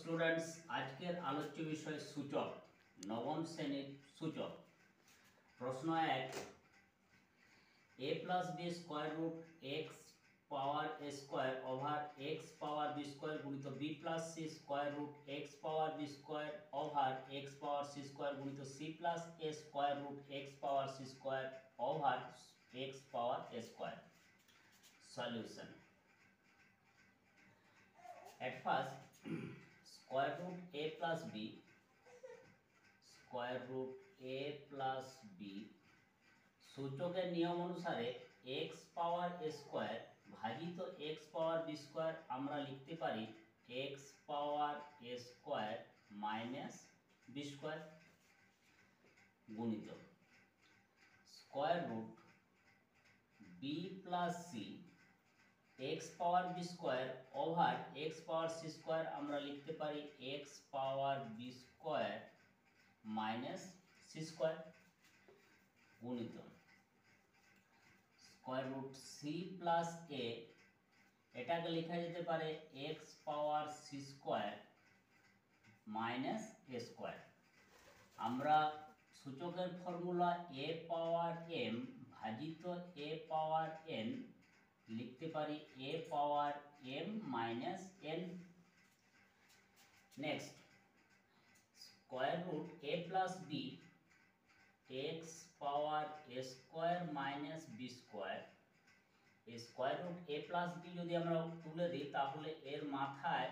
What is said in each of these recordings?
Students, আজকের আলোচ্য বিষয় সূচক, নবম শ্রেণীর সূচক। প্রশ্ন 1, a plus b square root x power a square over x power b square গুণিত b plus c square root x power b square over x power c square গুণিত c plus a square root x power c square over x power a square. Solution: at first square root a plus b সূচকের নিয়ম অনুসারে x power a square ভাজিত x power b square আমরা লিখতে পারি x power a square minus b square গুণিত square root b plus c x power b square over x power c square আমরা লিখতে পারি x power b square minus c square গুণিত square root c plus a, এটাকে লেখা যেতে পারে x power c square minus a square. আমরা সূচকের ফর্মুলা a পাওয়ার m ভাজিত a পাওয়ার n লিখতে পারি a power m minus n। Next square root a plus b x power a square minus b square, square root a plus b যদি আমরা তুলে দিই তাহলে এর মাথায়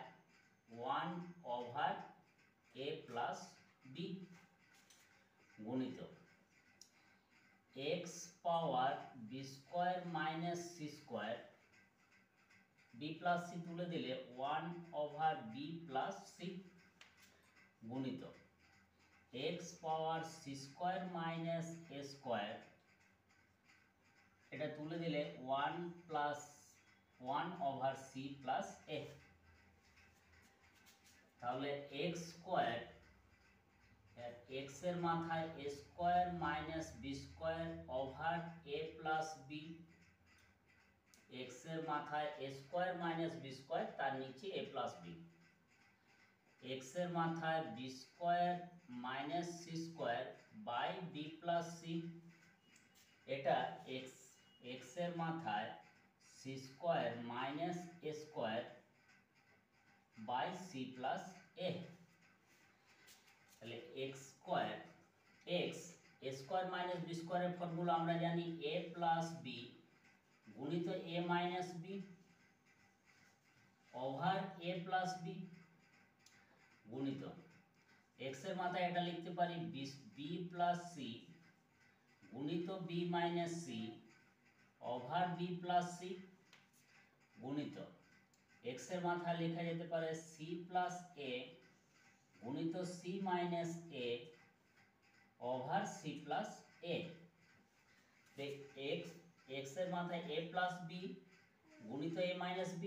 1 ওভার a প্লাস b গুণিত x power b square minus c square, b plus c তুলে দিলে 1 ওভার b প্লাস c গুণিত x power c square minus a square, এটা তুলে দিলে 1 plus 1 over c plus a। তাহলে x স্কোয়ার, x এর মাথায় a square minus b square over a plus b, x এর মাথায় a square minus b square, তার নিচে a প্লাস b, x এর মাথায় b square minus c square by b plus c, এটা x এর মাথায় c square minus a square by c plus a। তাহলে x square x a square minus b স্কোয়ারের formula আমরা জানি a plus b গুণিত a minus b over a plus b গুণিত x এর মাথায় এটা লিখতে পারি b প্লাস c গুণিত b minus c over b plus c গুণিত x এর মাথায় লেখা যেতে পারে c প্লাস a গুণিত c minus a over c plus a। x এর মাথায় a প্লাস b গুণিত a minus b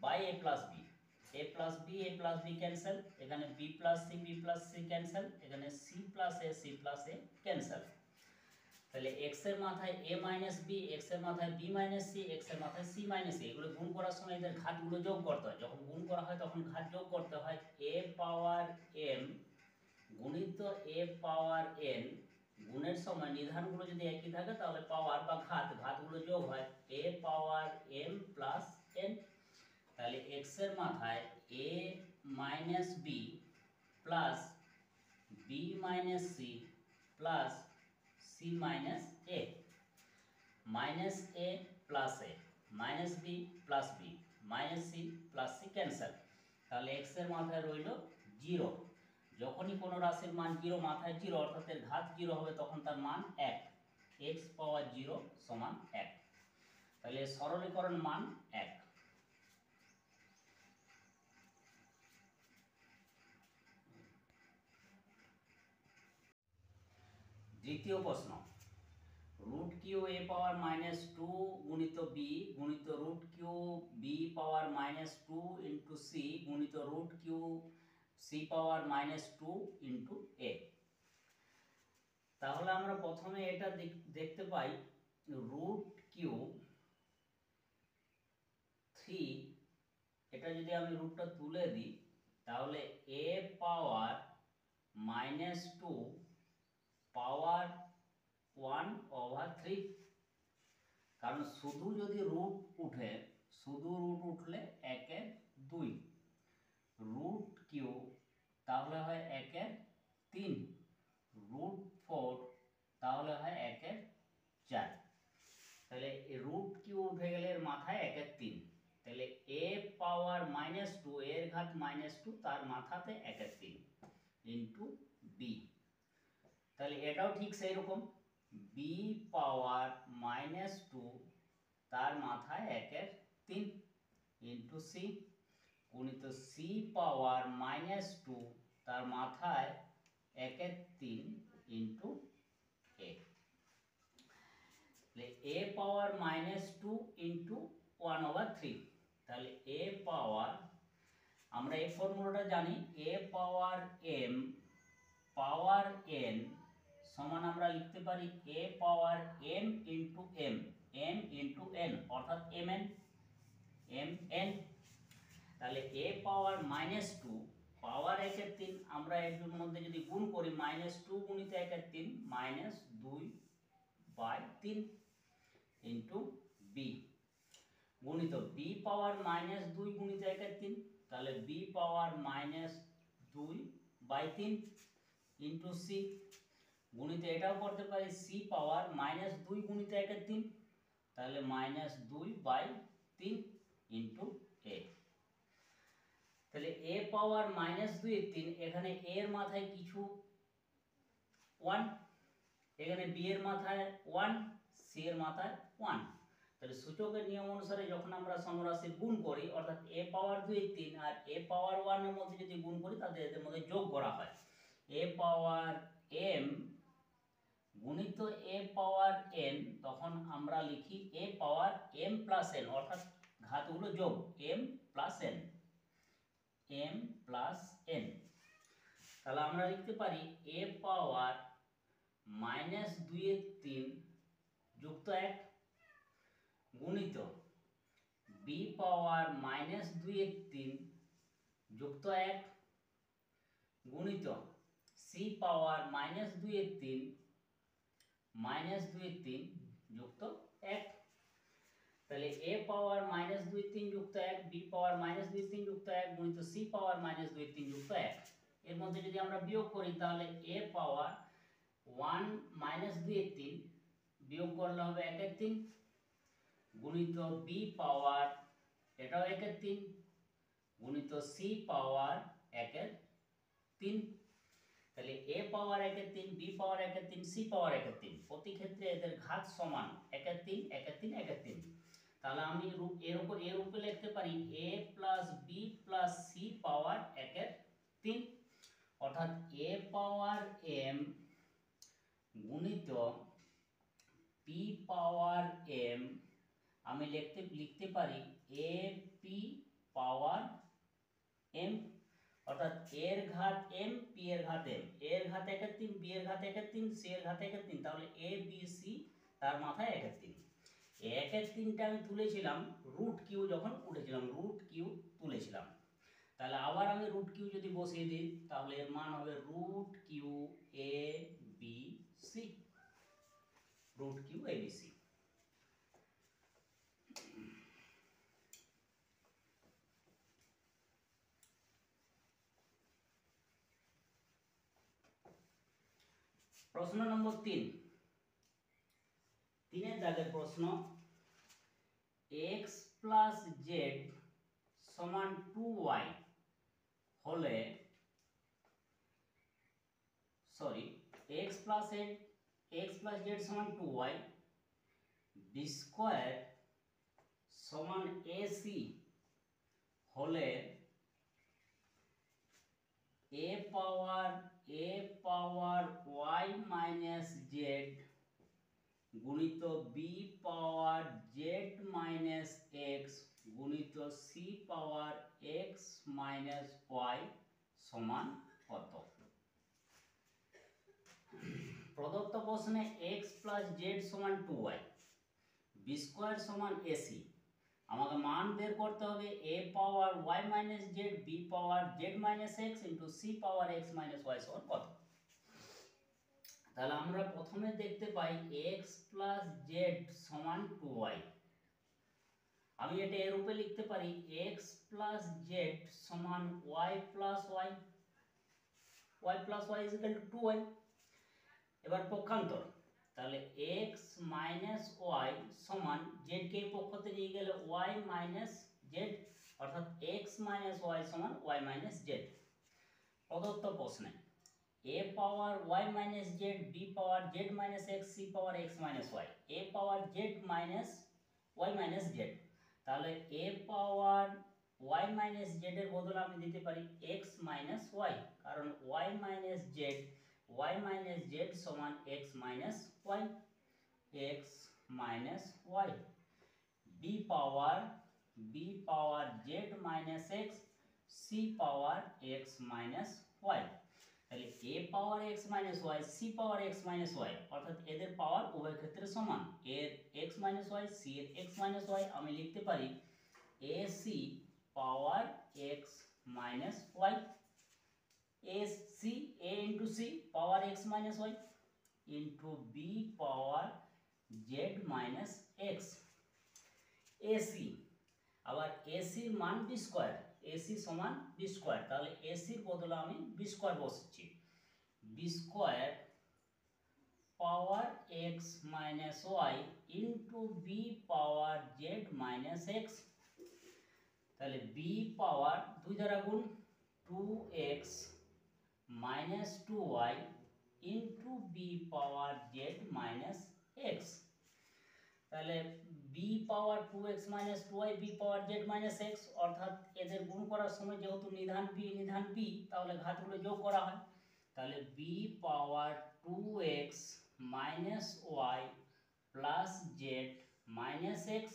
by a plus b, a plus b cancel, এখানে b প্লাস c ক্যান্সেল, এখানে c প্লাস a ক্যান্সেল। তাহলে x এর মাথায় a minus b, x এর মাথায় b মাইনাস c, x এর মাথায় c মাইনাস a, এগুলো গুণ করার সময় এদের ঘাতগুলো যোগ করতে হয়। যখন গুণ করা হয় তখন ঘাত যোগ করতে হয়। a পাওয়ার m গুণিত a পাওয়ার n, গুণের সময় নিধানগুলো যদি একই থাকে তাহলে পাওয়ার বা ঘাতগুলো যোগ হয় a power m plus n। তাহলে x এর মাথায় a minus b plus b minus c plus c minus a, minus a plus a, minus b plus b, minus c plus c cancel. তাহলে x এর মাথায় রইল 0। যখনই কোনো রাশির মান 0 মাথায় 0 অর্থাৎ এর ঘাত 0 হবে তখন তার মান 1, x পাওয়ার 0 সমান 1। তাহলে সরলীকরণ মান 1। দ্বিতীয় প্রশ্ন, root Q a power minus 2 গুণিত b গুণিত root Q b power minus 2 into c গুণিত root Q c power minus 2 into a। তাহলে আমরা প্রথমে এটা দেখতে পাই রুট কিউ 3, এটা যদি আমি রুটটা তুলে দিই তাহলে a পাওয়ার -2 পাওয়ার 1/3, কারণ শুধু যদি রুট উঠে, শুধু রুট উঠলে 1/2, রুট কিউ তাহলে হয় 1/3, রুট 4 তাহলে হয় 1/4। তাহলে রুট কিউ উঠে গেলে এর মাথায় 1/3, তাহলে a পাওয়ার -2 এর ঘাত -2 তার মাথাতে 1/3 ইন্টু বি। তাহলে এটাও ঠিক সেই রকম, b পাওয়ার -2 তার মাথায় 1/3 ইন্টু সি গুণিত c পাওয়ার -2 তার মাথায় 1/3 ইন্টু a। তাহলে a পাওয়ার -2 ইন্টু 1/3, তাহলে a পাওয়ার, আমরা এই ফর্মুলাটা জানি, a power m power n সমান আমরা লিখতে পারি a power m into m, m into n অর্থাৎ mn, mn। তাহলে a পাওয়ার -2 পাওয়ার 1/3, আমরা এর মধ্যে যদি গুণ করি -2 গুণিত 1/3 -2/3 ইন্টু b গুণিত b পাওয়ার -2 গুণিত 1/3, তাহলে b পাওয়ার -2/3 ইন্টু সি গুণিত এটাও করতে পারি c পাওয়ার -2 গুণিত 1/3, তাহলে -2/3 ইন্টু a। তাহলে a পাওয়ার -2/3, এখানে a এর মাথায় কিছু 1, এখানে b এর মাথায় 1, c এর মাথায় 1। তাহলে সূচকের নিয়ম অনুসারে যখন আমরা সমরাশি গুণ করি, অর্থাৎ a পাওয়ার 2/3 আর a পাওয়ার 1 এর মধ্যে যদি গুণ করি তাহলে এদের মধ্যে যোগ করা হয়, a পাওয়ার m গুণিত a পাওয়ার n, তখন আমরা লিখি a power m plus n, অর্থাৎ ঘাতগুলো যোগ m plus n, m plus n। তাহলে আমরা লিখতে পারি a পাওয়ার -2/3 যুক্ত 1 গুণিত b পাওয়ার -2/3 যুক্ত 1 গুণিত c পাওয়ার -2/3 যুক্ত 1। তাহলে a পাওয়ার -2/3 যুক্ত 1, b পাওয়ার -2/3 যুক্ত 1 গুণিত c পাওয়ার -2/3 যুক্ত 1। এর মধ্যে যদি আমরা বিয়োগ করি তাহলে a পাওয়ার 1 -2/3 বিয়োগ করলে হবে 1/3 গুণিত b পাওয়ার, এটাও 1/3 গুণিত c পাওয়ার 1/3। তাহলে a power 1/3, b power 1/3, c পাওয়ার 1/3, প্রতি ক্ষেত্রে এদের ঘাত সমান 1/3 1/3 1/3। তাহলে আমি এর উপরে লিখতে পারি a plus b plus c পাওয়ার 1/3, অর্থাৎ a পাওয়ার m গুণিত p পাওয়ার m, আমি লিখতে পারি a p পাওয়ার m, অর্থাৎ এর ঘাত m, p এর ঘাত m, এর ঘাত 1/3, b এর ঘাত 1/3, c এর ঘাত 1/3, তাহলে a b c তার মাথায় 1/3। 1/3টা আমি তুলেছিলাম রুট কিউ, যখন উঠেছিলাম রুট কিউ তুলেছিলাম। তাহলে আবার আমি রুট কিউ যদি বসিয়ে দিই তাহলে এর মান হবে root Q a b c, root Q a b c। প্রশ্ন নম্বর 3, 3 দাগের প্রশ্ন, x প্লাস জেড সমান 2y হলে, সরি, x প্লাস জেড সমান 2y, b স্কয়ার সমান ac হলে a power y minus Z গুণিত b পাওয়ার z মাইনাস x গুণিত c পাওয়ার x মাইনাস y সমান কত? প্রদত্ত প্রশ্নে x প্লাস জেড সমান 2y, b স্কয়ার সমান ac, আমাকে মান বের করতে হবে a power y minus Z b power z minus x into c power x minus y সমান কত। তাহলে আমরা প্রথমে দেখতে পাই x প্লাস জেড সমান 2y। আমি এটা এর রূপে লিখতে পারি x প্লাস জেড সমান y plus y, y plus y is equal to 2y। এবার পক্ষান্তর, তাহলে x মাইনাস y সমান z কে পক্ষতে নিয়ে গেলে y মাইনাস z, অর্থাৎ x মাইনাস y সমান y মাইনাস z। প্রদত্ত প্রশ্নে a power y minus z b power z minus x c power x minus y, a power z minus y minus z, তাহলে a power y minus z এর বদলে আমি দিতে পারি x minus y, কারণ y minus z y minus z সমান x minus y, x minus y। b পাওয়ার z minus x c পাওয়ার x minus y, তাহলে a power x minus y c power x minus y, অর্থাৎ এদের পাওয়ার উভয় ক্ষেত্রে সমান। এর x minus y c এর x minus y আমি লিখতে পারি ac power x minus y, ac a into c power x minus y into b power z minus x। ac আবার ac এর মান b স্কয়ার, ac সমান b square, তাহলে ac এর বদলে আমি b স্কয়ার বসাচ্ছি, b স্কয়ার পাওয়ার x minus y into b পাওয়ার z minus x। তাহলে b পাওয়ার 2 দ্বারা গুণ 2x minus 2y into b পাওয়ার z মাইনাস x। তাহলে b পাওয়ার 2x মাইনাস 2y b পাওয়ার z মাইনাস x, অর্থাৎ এদের গুণ করার সময় যেহেতু নিধান b তাহলে ঘাতগুলো যোগ করা হয়, তাহলে b পাওয়ার 2x minus y plus z minus x।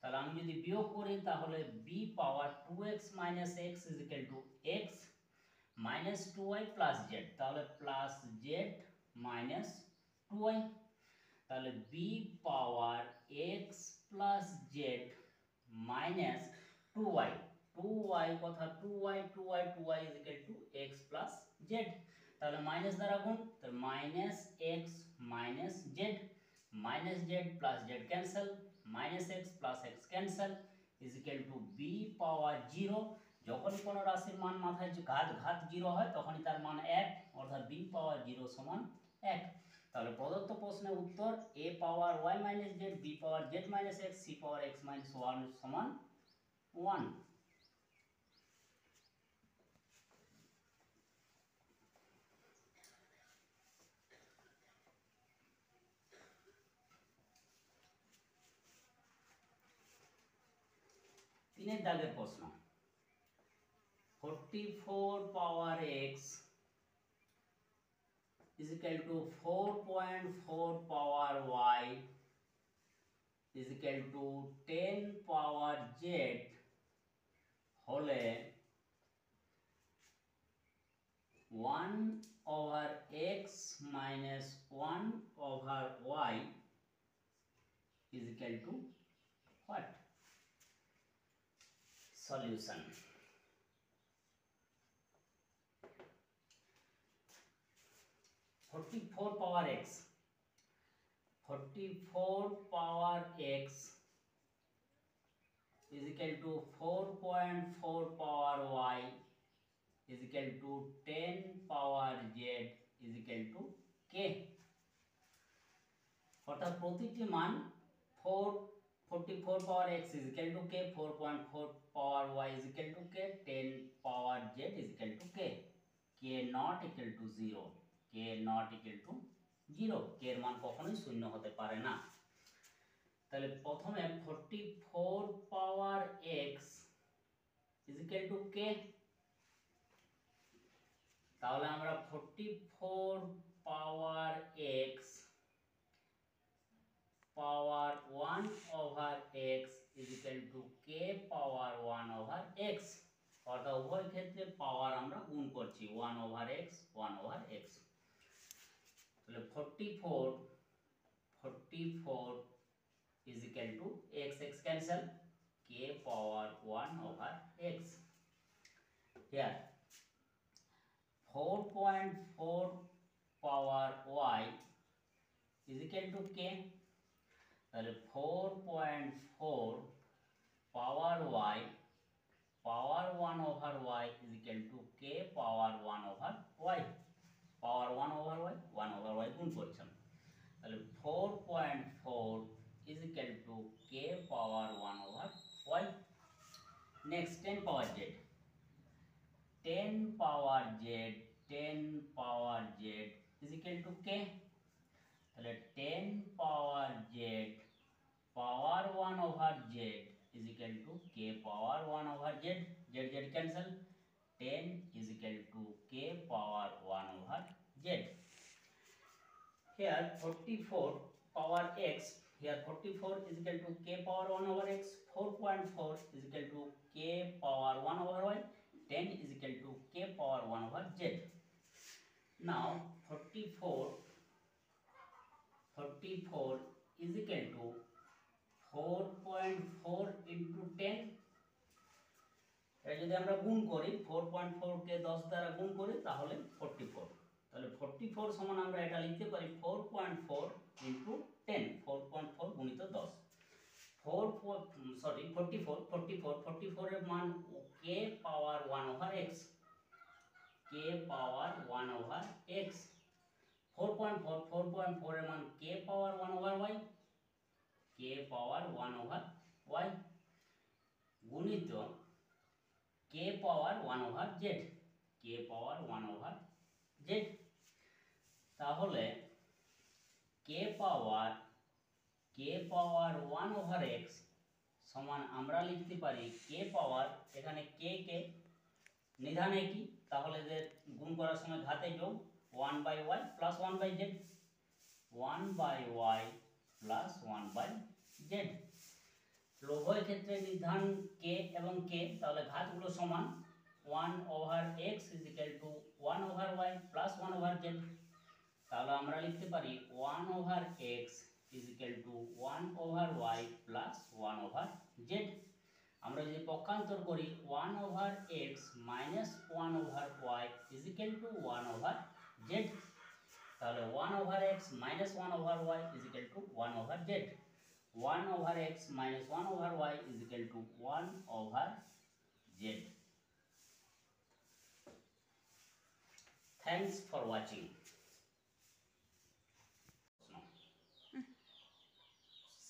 তাহলে আমি যদি বিয়োগ করি তাহলে b power 2x minus x is equal to x minus 2y plus z, তাহলে প্লাস z মাইনাস 2y। তাহলে b পাওয়ার x plus z minus 2y, 2y কথা 2y is equal to x plus z, তাহলে minus দ্বারা গুণ, তাহলে minus x minus z, minus z plus z cancel, minus x plus x cancel is equal to b পাওয়ার 0। যখনই কোনো রাশির মান মাথায় ঘাত 0 হয় তখনই তার মান 1, অর্থাৎ b পাওয়ার 0 সমান 1। তাহলে প্রদত্ত প্রশ্নের উত্তর a power y minus z b power z minus x c power x minus 1 সমান 1। তিনের দাগের প্রশ্ন, 44 পাওয়ার x is equal to 4.4 power y is equal to 10 power z হলে 1 over x minus 1 over y is equal to what? Solution. (44 power x) 44 power x is equal to 4.4 power y is equal to 10 power z is equal to k, অর্থাৎ প্রতিটি মান 44 power x is equal to k, 4.4 power y is equal to k, 10 power z is equal to k, k not equal to 0, k not equal to 0, k এর মান কখনোই শূন্য হতে পারে না। তাহলে প্রথমে 44 power x is equal to k, তাহলে আমরা 44 power x power 1 over x is equal to k power 1 over x, অর্থাৎ উভয় ক্ষেত্রে পাওয়ার আমরা গুণ করছি 1 over x 1 over x। তাহলে 44 is equal to x cancel, k power 1 over x. Here 4.4 power y is equal to k. তাহলে 4.4 power y power 1 over y is equal to k power 1 over y. power 1 over y 1 over y গুণ করছেন, তাহলে 4.4 is equal to k power 1 over y. Next 10 power z, 10 power z, 10 power z is equal to k. তাহলে 10 power z power 1 over z is equal to k power 1 over z. Z cancel, 10 is equal to k power 1 over z. Here 44 power x, here 44 is equal to k power 1 over x. 4.4 is equal to k power 1 over y. 10 is equal to k power 1 over z. Now 44 is equal to 4.4 into 10. যদি আমরা গুণ করি 4.4 কে 10 দ্বারা গুণ করি তাহলে 44, তাহলে 44 সমান আমরা এটা লিখতে পারি 4.4 into 10, 4.4 গুণিত 10, 44 এর মান k পাওয়ার 1 over x, k পাওয়ার 1 over x. 4.4 এর মান k পাওয়ার 1 over y, k পাওয়ার 1 over y গুণিত k পাওয়ার 1 over z, k পাওয়ার 1 over z. তাহলে k পাওয়ার 1 over x সমান আমরা লিখতে পারি k পাওয়ার, এখানে k কে নিধানে কি, তাহলে যে গুণ করার সময় ঘাতে যোগ 1 by y plus 1 by z, 1 by y plus 1 by z. উভয় ক্ষেত্রে নিধান k এবং k, তাহলে ঘাতগুলো সমান 1 over x is equal to 1 over y plus 1 over z. তাহলে আমরা লিখতে পারি 1 over x is equal to 1 over y plus 1 over z. আমরা যদি পক্ষান্তর করি 1 over x minus 1 over y is equal to 1 over z. তাহলে 1 over x minus 1 over y is equal to 1 over z. 1 over x minus 1 over y is equal to 1 over z. Thanks for watching.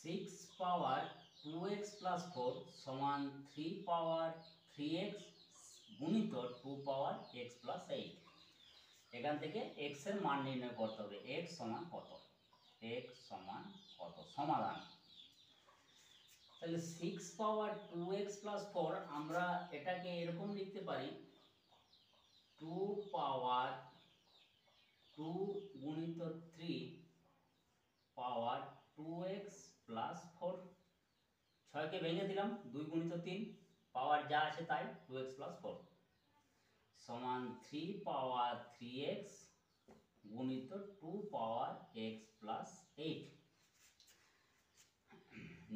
6 power 2x plus 4 সমান 3 power 3x গুণিত 2 power x plus 8. এখান থেকে x এর মান নির্ণয় করতে হবে, x সমান কত, x সমান কত। সমাধান, তাহলে 6 পাওয়ার 2x plus 4 আমরা এটাকে এরকম লিখতে পারি 2 পাওয়ার 2 গুণিত 3 পাওয়ার 2x plus 4, 6 কে ভেঙে দিলাম 2 গুণিত 3, পাওয়ার যা আছে তাই 2x plus 4 সমান 3 পাওয়ার 3x গুণিত 2 পাওয়ার x plus 8।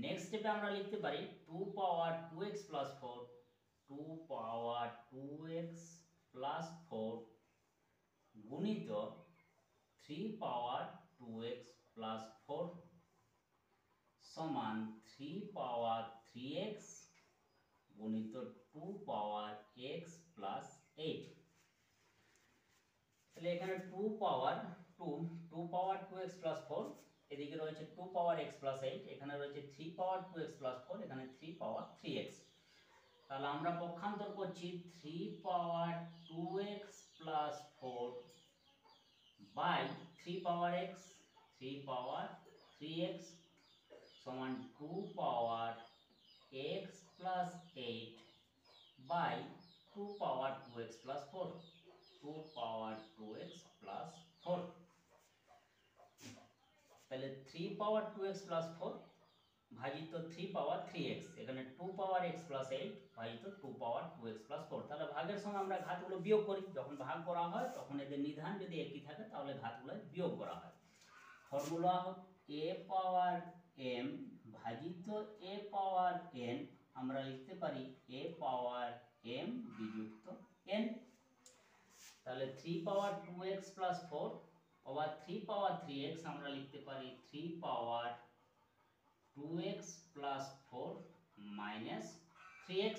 নেক্সট স্টেপে আমরা লিখতে পারি 2 power 2x plus 4, 2 power 2x plus 4 গুণিত 3 পাওয়ার 2x plus 4 সমান 3 পাওয়ার 3x গুণিত 2 পাওয়ার x plus 8। তাহলে এখানে 2 পাওয়ার 2 পাওয়ার 2x plus 4, এদিকে রয়েছে 2 পাওয়ার x plus 8, এখানে রয়েছে 3 পাওয়ার 2x plus 4, এখানে 3 পাওয়ার 3x। তাহলে আমরা পক্ষান্তর করছি 3 power 2x plus 4 by 3 power x, 3 power 3x সমান 2 power x plus 8 by 2 power 2x plus 4, 2 power 2x plus 4। তাহলে 3 পাওয়ার 2x plus 4 ভাজিত 3 পাওয়ার 3x, এখানে 2 পাওয়ার x plus 8 ভাজিত 2 পাওয়ার 2x plus 4। তাহলে ভাগের সময় আমরা ঘাতগুলো বিয়োগ করি, যখন ভাগ করা হয় তখন এদের নিধান যদি একই থাকে তাহলে ঘাতগুলো বিয়োগ করা হয়। ফর্মুলা a পাওয়ার m ভাজিত a পাওয়ার n, আমরা লিখতে পারি a পাওয়ার m বিযুক্ত n। তাহলে 3 power 2x plus 4 over 3 power 3x আমরা লিখতে পারি 3 power 2x plus 4 minus 3x।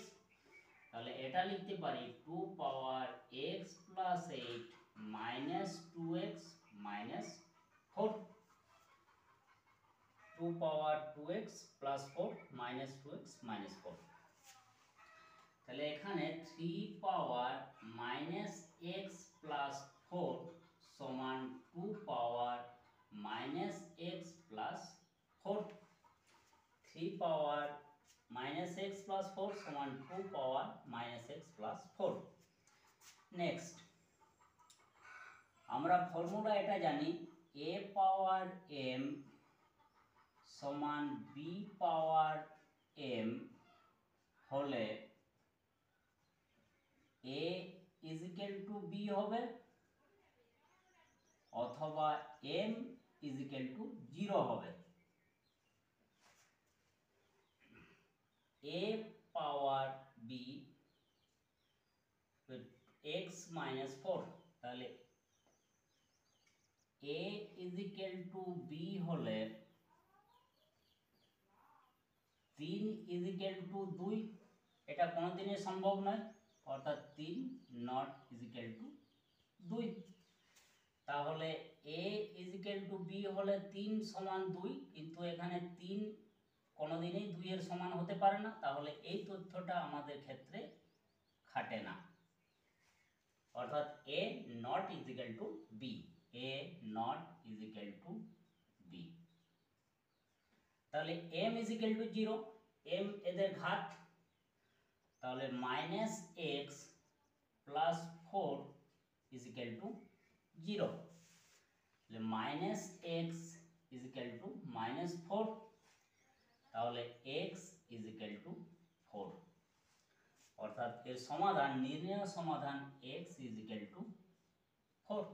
তাহলে এটা লিখতে পারি 2 power x plus 8 minus 2x minus 4। 2 power 2x plus 4 minus 2x minus 4। তাহলে এখানে 3 পাওয়ার মাইনাস x প্লাস 4 সমান 2 power minus x plus 4। 3 power minus x plus 4 সমান 2 power minus x plus 4। Next আমরা formula এটা জানি a পাওয়ার m সমান b পাওয়ার m হলে a is equal to b হবে অথবা m ইজ ইকুয়াল টু 0 হবে। a power b x minus 4 তাহলে a is equal to b হলে 3 ইজ ইকুয়াল টু 2 এটা কোনোদিনই সম্ভব নয়, অর্থাৎ 3 নট ইজ ইকুয়াল টু 2। তাহলে a is equal to b হলে 3 সমান 2, কিন্তু এখানে 3 কোনোদিনই 2 এর সমান হতে পারে না, তাহলে এই তথ্যটা আমাদের ক্ষেত্রে খাটে না, অর্থাৎ a not is equal to b। a not is equal to b। তাহলে m is equal to 0, m এদের ঘাত, তাহলে minus x plus 4 is equal to 0। তাহলে minus x is equal to minus 4, তাহলে x ইজ ইকুয়াল টু 4, অর্থাৎ এর সমাধান নির্ণয় সমাধান x ইজ ইকুয়াল টু 4।